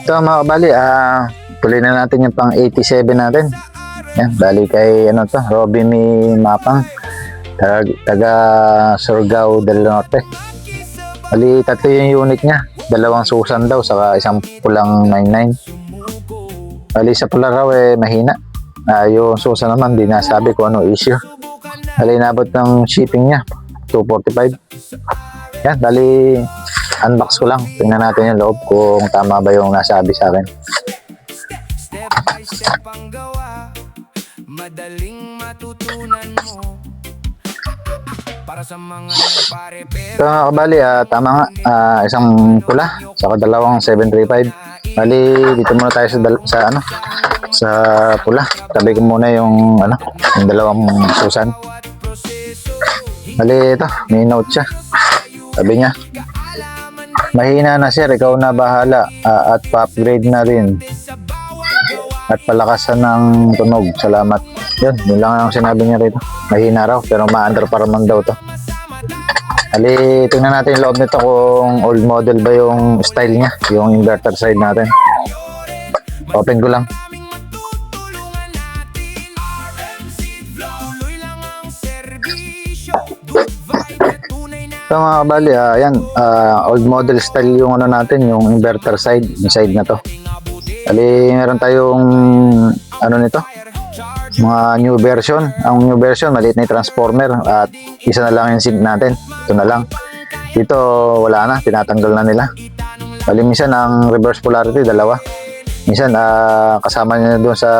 So mga kabali, tuloy na natin yung pang 87 natin. Yan, bali kay ano to, Robby Mi Mapang, taga Surigao del Norte. Bali tatlo yung unit niya, dalawang Susan daw saka isang pulang 99. Bali sa pula raw mahina. Yung Susan naman di nasabi kung ano issue. Bali inabot ng shipping niya 245. Yan, bali unbox ko lang. Tingnan natin yung loob kung tama ba yung nasabi sa akin. Step by step ang gawa, madaling matutunan mo. Para sa mga nagpare-pero. So mga kabali, tama nga, isang pula saka dalawang 735. Bali dito muna tayo sa pula. Tabi ko muna yung yung dalawang Susan. Bali ito, may note siya. Sabi niya, mahina na sir, ikaw na bahala, at pa-upgrade na rin at palakasan ng tunog, salamat. Yun lang ang sinabi niya rito. Mahina raw pero ma-under pa naman daw to. Ali, tingnan natin yung loob nito kung old model ba yung style niya, yung inverter side natin. Open ko lang. So mga kabali, old model style yung natin, yung inverter side, yung side na to. Ali, meron tayong nito, mga new version. Ang new version, maliit na yung transformer at isa na lang yung sync natin. Ito na lang. Dito wala na, tinatanggal na nila. Bali minsan ang reverse polarity dalawa. Minsan kasama niya doon sa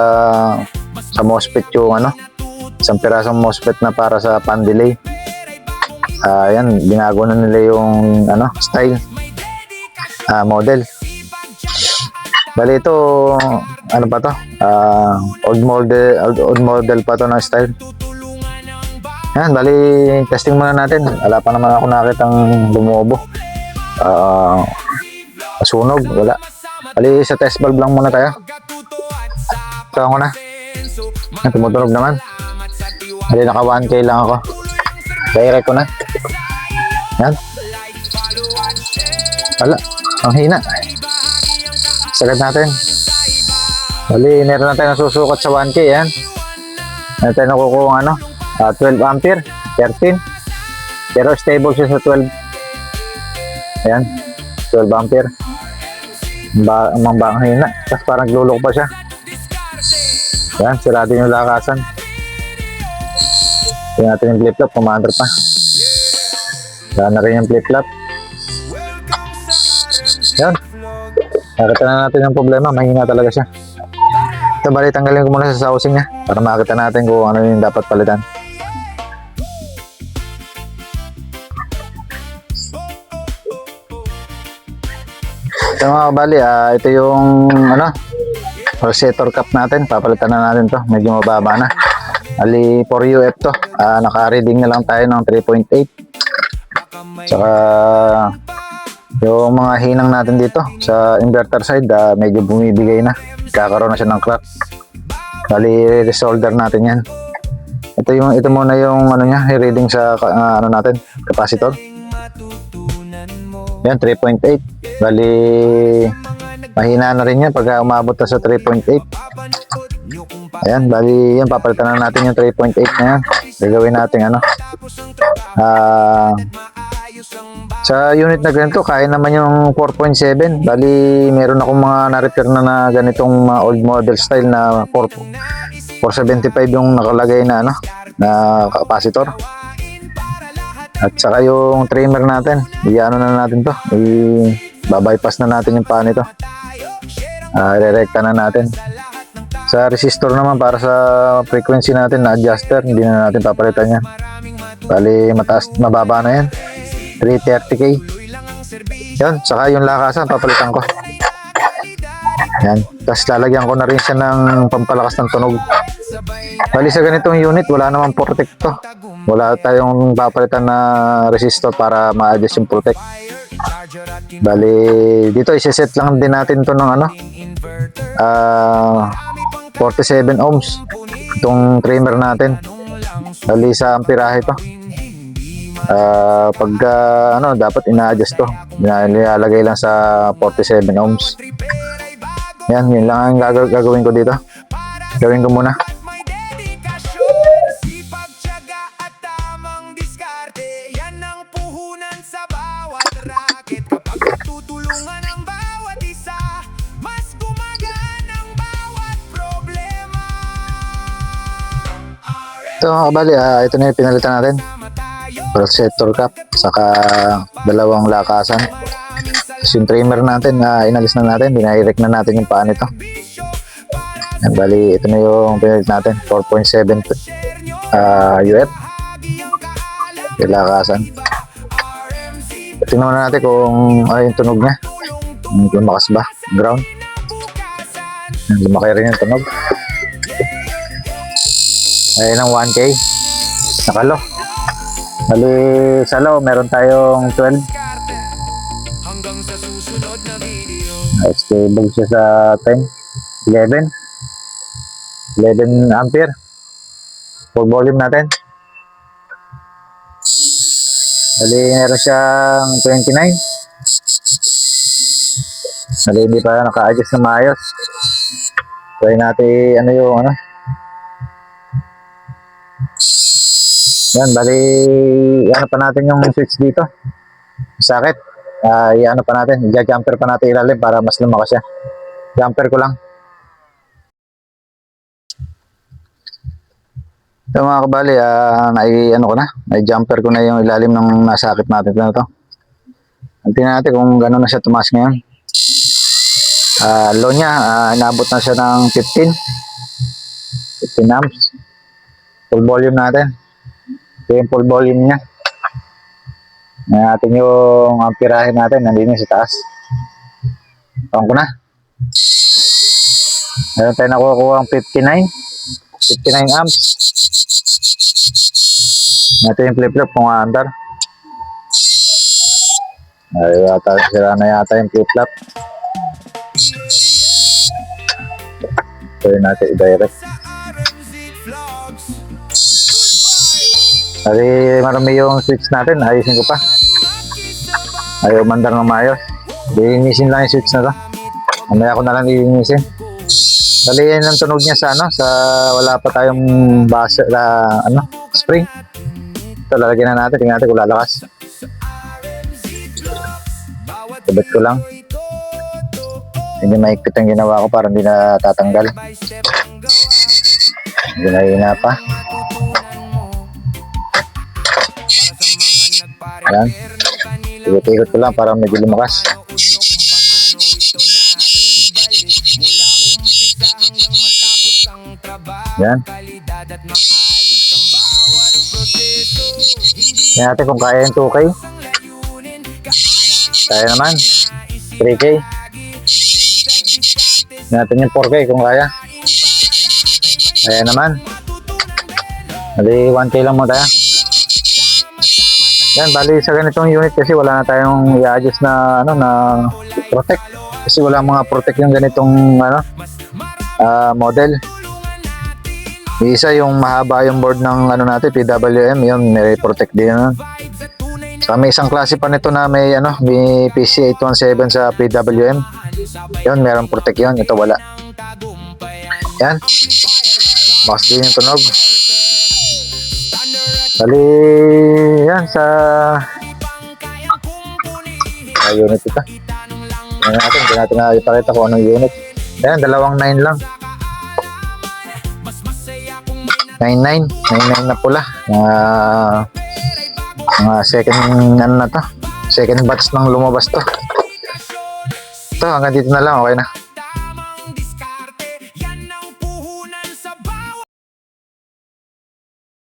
MOSFET yung isang pirasong MOSFET na para sa pan delay. Yan, binago na nila yung style, model. Bali ito, pa to? Old model pa to na style. Yan, bali testing muna natin. Wala pa naman ako nakitang bumubo. Sunog, wala. Bali sa test valve lang muna tayo. Ito ako na. Yan, tumutunog naman. Bali naka 1K lang ako. Direct ko na. Yan. Wala, ang hina. Sagad natin. Bali, meron na tayo nasusukat sa 1K, yan. Meron tayo nakukuha 12 ampere, 13. Pero stable siya sa 12. Ayan, 12 ampere. Ang hina. Tapos parang lulok pa siya. Ayan, sirado yung lakasan. Tingnan natin yung flip-flop, commander pa. Wala na rin yung flip-flop. Ayan. Nakita na natin yung problema, mahina talaga siya. Ito, bali tanggalin ko muna sa housing niya para makita natin kung ano yung dapat palitan. Ito mga kabali, ito yung resetter cap natin. Papalitan na natin to, medyo mababa na. Ali 4UF to, naka-reading na lang tayo ng 3.8. Saka yung mga hinang natin dito sa inverter side, medyo bumibigay na. Kakaroon na siya ng crack. Bali, resolder natin yan. Ito muna yung niya, reading sa natin, capacitor. Yan, 3.8. Bali, mahina na rin yan pag umabot na sa 3.8. Ayan, bali, yan, papalitan na natin yung 3.8 na yan. Gagawin natin sa unit na ganito, kaya naman yung 4.7. Bali, meron akong mga na-repair na ganitong old model style na 475 yung nakalagay na capacitor. At saka yung trimmer natin, na natin to. Babypass na natin yung pan nito. Re-recta na natin. Sa resistor naman, para sa frequency natin na adjuster, hindi na natin papalitan yan. Bali, mababa na yan. 330K. Yan, saka yung lakasan papalitan ko. Yan, tapos lalagyan ko na rin siya ng pampalakas ng tunog. Bali sa ganitong unit, wala namang protect to. Wala tayong papalitan na resistor para ma-adjust yung protect. Bali, dito isa-set lang din natin to ng 47 ohms. Itong trimmer natin. Bali sa amperahe to. Pagka dapat ina-adjust to, nilalagay lang sa 47 ohms. Yan, yun lang ang gagawin ko dito. Gawin ko muna. May dedikasyon, sipag, tiyaga at tamang diskarte. Yan ang puhunan sa bawat racket. Kapag tutulungan ang bawat isa, mas gumagaan ang bawat problema. Ito mga kabali, ito na yung pinalitan natin. Sama tayo, Protector cap, saka dalawang lakasan. Tapos yung trimmer natin, inalis na natin, dinahirek na natin yung paa nito. bisyo, para Yan, bali, ito na yung pinalit natin, 4.7 share nyo. UF, Hagi ang kaalam, yung lakasan. RMC, Tingnan muna natin kung ano yung tunog niya. tulong Kung lumakas ba, ground. bukasan. Yan, lumaki rin yung tunog. Ayun ang 1K. Nakalo. Bali, sa low, meron tayong 12. Hanggang sa susunod na video. Stable siya sa 10, 11. 11 ampere. Full volume natin. Bali, meron siyang 29. Bali, hindi pa naka-adjust na maayos. Try natin, ano yung, ano. Yan, bali, ano pa natin yung switch dito. Sakit. I-ano pa natin, i-jumper pa natin ilalim para mas lumakas siya. Jumper ko lang. Ito mga kabali, ano ko na, i-jumper ko na yung ilalim ng nasakit natin ito. Tingnan natin kung gano'n na siya tumaas ngayon. Low niya, inabot na siya ng 15 amps. Full volume natin. Ito yung full volume niya. Ngayon natin yung amperahe natin, nandito sa taas. Tawag ko na. Meron tayo nakukuha ang 59 amps. Ito yung flip-flop kung aandar. Ay, sira na yata yung flip-flop. Pwede natin i-direct. Sa RMZ Vlogs. Kasi marami yung switch natin, ayusin ko pa. Ayaw mandar ng maayos. Linisin lang yung switch na to. Mamaya ko na lang linisin. Bali yan ang tunog niya sa ano, sa wala pa tayong base, spring. Ito lalagyan na natin, tingnan natin kung lalakas. Sabit ko lang. Hindi maikpit ang ginawa ko para hindi na tatanggal. Hindi na hina pa. Ayan. Ikot-ikot ko lang para medyo lumakas. Yan. Tingnan natin kung kaya yung 2K. Kaya naman. 3K. Tingnan natin yung 4K kung kaya. Kaya naman. Bali 1K lang mo tayo. Yan, bali sa ganitong unit kasi wala na tayong i-adjust na ano na protect. Kasi wala mga protect yung ganitong ano model. Isa yung mahaba yung board ng ano natin PWM, yun may protect din yun. So, may isang klase pa nito na may ano, may PC817 sa PWM. Yun, meron protect yun, ito wala. Yan. Bakas din yung tunog. Bali, yan sa unit ito. Yan natin, hindi natin na ipakita kung anong unit. Yan, 2.9 lang. 99 na pula. Mga second, ano na to? Second batch nang lumabas to. Ito, hanggang dito na lang, okay na.